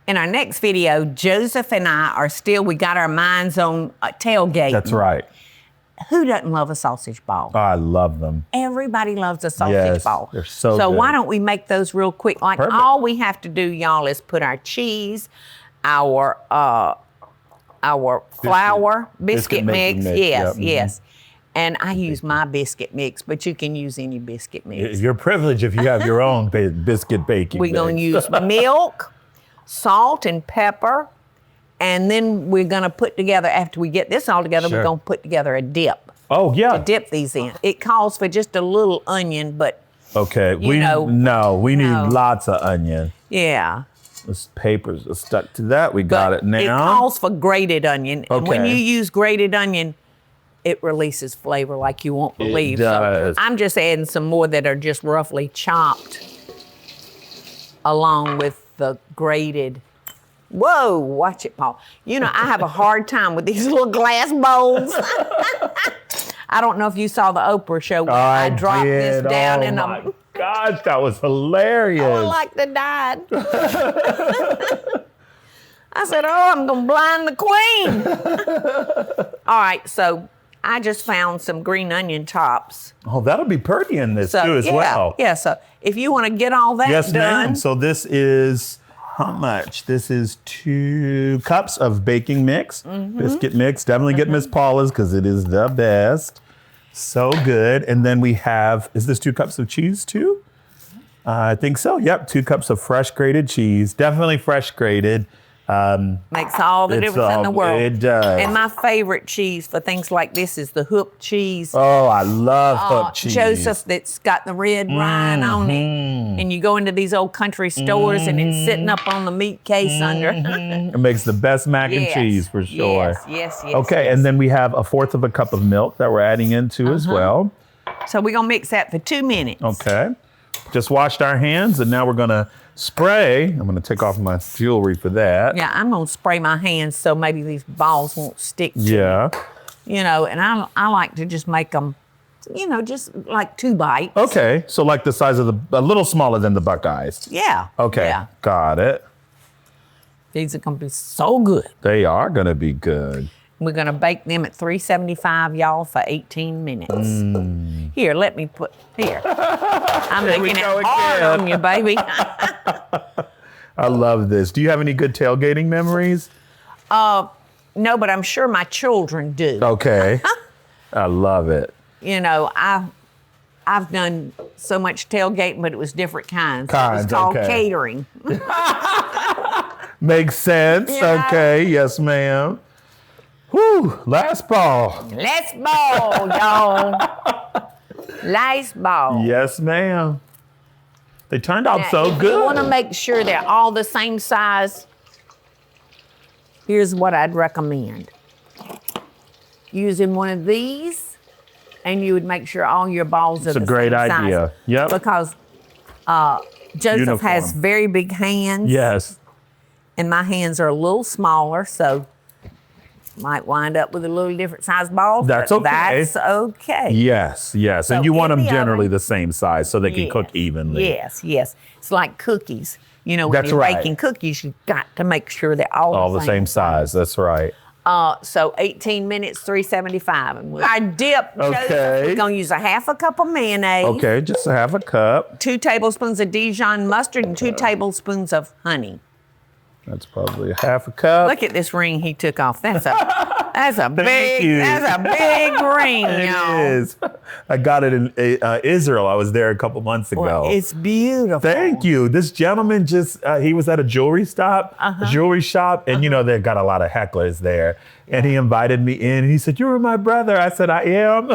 in our next video, Joseph and I we got our minds on tailgating. That's right. Who doesn't love a sausage ball? Oh, I love them. Everybody loves a sausage ball. They're so good. Why don't we make those real quick? Like Perfect. All we have to do, y'all, is put our cheese, our flour, biscuit mix. Yes, yes. And I use my biscuit mix, but you can use any biscuit mix. You're privileged if you have your own biscuit baking. We're going to use milk, salt, and pepper. And then we're going to put together, after we get this all together, we're going to put together a dip. Oh, yeah. To dip these in. It calls for just a little onion, but okay. We need lots of onion. Yeah. This paper's stuck to that. We got it now. It calls for grated onion. Okay. And when you use grated onion, it releases flavor like you won't believe. It does. So I'm just adding some more that are just roughly chopped along with the grated. Whoa, watch it, Paul. You know, I have a hard time with these little glass bowls. I don't know if you saw the Oprah show where I dropped this down in a... Gosh, that was hilarious. I like to die. I said, I'm going to blind the queen. All right, so I just found some green onion tops. Oh, that'll be pretty in this too as well. Yeah, so if you want to get all that done. Yes, ma'am. So this is... How much? This is 2 cups of baking mix, biscuit mix. Definitely get Miss Paula's because it is the best. So good. And then we have, is this 2 cups of cheese too? I think so. Yep, 2 cups of fresh grated cheese. Definitely fresh grated. Makes all the difference in the world. It does. And my favorite cheese for things like this is the hook cheese. Oh, I love hook cheese. Joseph, that's got the red rind on it. And you go into these old country stores and it's sitting up on the meat case under. It makes the best mac and cheese for sure. Yes. Okay, and then we have 1/4 cup of milk that we're adding into as well. So we're going to mix that for 2 minutes. Okay. Just washed our hands and now we're going to spray. I'm going to take off my jewelry for that. Yeah, I'm going to spray my hands so maybe these balls won't stick to me. You know, and I like to just make them, you know, just like 2 bites. Okay, so like the size of a little smaller than the Buckeyes. Yeah. Okay, got it. These are going to be so good. They are going to be good. We're going to bake them at 375, y'all, for 18 minutes. Here, let me put, here. I'm making it hard on you, baby. I love this. Do you have any good tailgating memories? No, but I'm sure my children do. Okay. I love it. You know, I've done so much tailgating, but it was different kinds. It was called catering. Makes sense. Yeah. Okay. Yes, ma'am. Whew, last ball. Last ball, y'all. Last ball. Yes, ma'am. They turned out so good. You want to make sure they're all the same size. Here's what I'd recommend. Using one of these, and you would make sure all your balls are the same size. It's a great idea. Yep. Because Joseph has very big hands. Yes. And my hands are a little smaller, so might wind up with a little different size ball. That's okay. That's okay. Yes. So and you want them generally the same size so they can cook evenly. Yes. It's like cookies. You know, when you're baking cookies, you've got to make sure they're all the same size. That's right. So 18 minutes, 375. And our dip, we're going to use 1/2 cup of mayonnaise. Okay, just 1/2 cup. 2 tablespoons of Dijon mustard and 2 tablespoons of honey. That's probably 1/2 cup. Look at this ring he took off. That's a big ring, y'all. It is. I got it in Israel. I was there a couple months ago. Well, it's beautiful. Thank you. This gentleman he was at a jewelry shop, and you know, they've got a lot of hecklers there. And he invited me in and he said, "You are my brother." I said, "I am."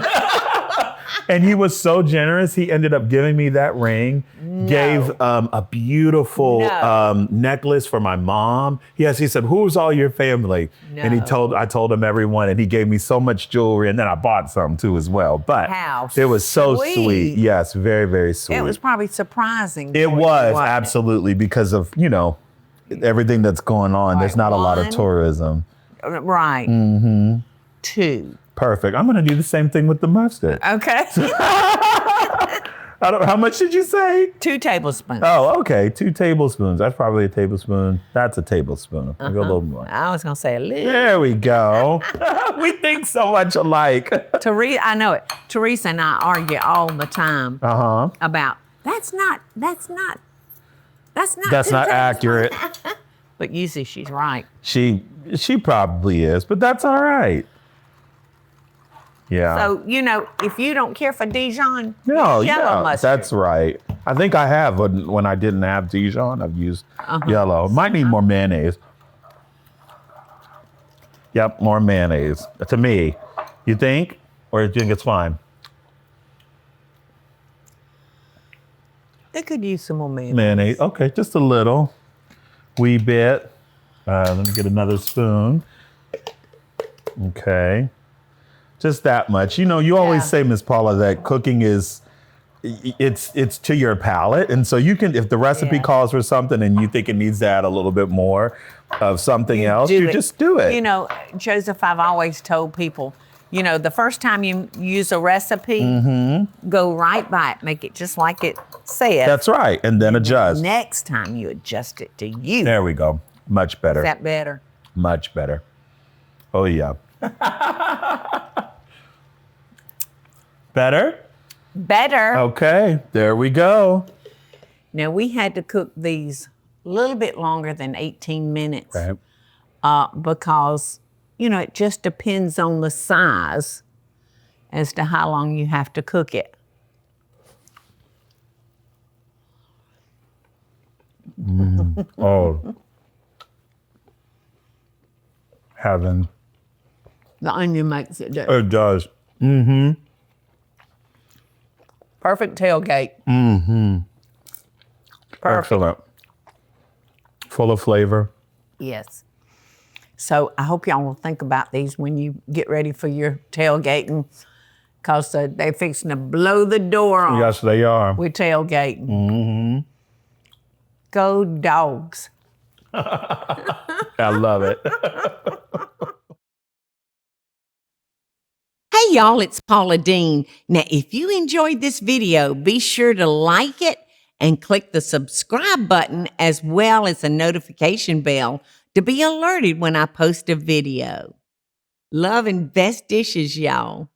And he was so generous. He ended up giving me that ring, gave a beautiful necklace for my mom. Yes, he said, "Who's all your family?" And I told him everyone, and he gave me so much jewelry, and then I bought some too as well. But it was so sweet. Yes, very, very sweet. It was probably surprising. It was, absolutely, because of, you know, everything that's going on. Right, there's not a lot of tourism. Right. 2. Perfect. I'm going to do the same thing with the mustard. Okay. How much did you say? 2 tablespoons. Oh, okay. 2 tablespoons. That's probably a tablespoon. That's a tablespoon. I'll go a little more. I was going to say a little. There we go. We think so much alike. I know it. Teresa and I argue all the time about that's not accurate. But usually she's right. She probably is, but that's all right. Yeah. So, if you don't care for Dijon, yellow mustard. That's right. I think I have when I didn't have Dijon, I've used yellow. Might need more mayonnaise. Yep, more mayonnaise. To me. You think? Or do you think it's fine? They could use some more mayonnaise. Mayonnaise. Okay, just a little. Wee bit. Let me get another spoon. Okay. Just that much. You always say, Miss Paula, that cooking is, it's to your palate. And so you can, if the recipe calls for something and you think it needs to add a little bit more of something else, you just do it. Joseph, I've always told people, the first time you use a recipe, go right by it. Make it just like it says. That's right. And then adjust. Next time you adjust it to you. There we go. Much better. Is that better? Much better. Oh, yeah. Better? Better. Okay, there we go. Now, we had to cook these a little bit longer than 18 minutes. Right. Because, it just depends on the size as to how long you have to cook it. Oh. Heaven. The onion makes it. It does. Perfect tailgate. Perfect. Excellent. Full of flavor. Yes. So I hope y'all will think about these when you get ready for your tailgating, because they're fixing to blow the door off. Yes, they are. With tailgating. Go dogs. I love it. Hey y'all, it's Paula Deen. Now, if you enjoyed this video, be sure to like it and click the subscribe button as well as the notification bell to be alerted when I post a video. Love and best dishes, y'all.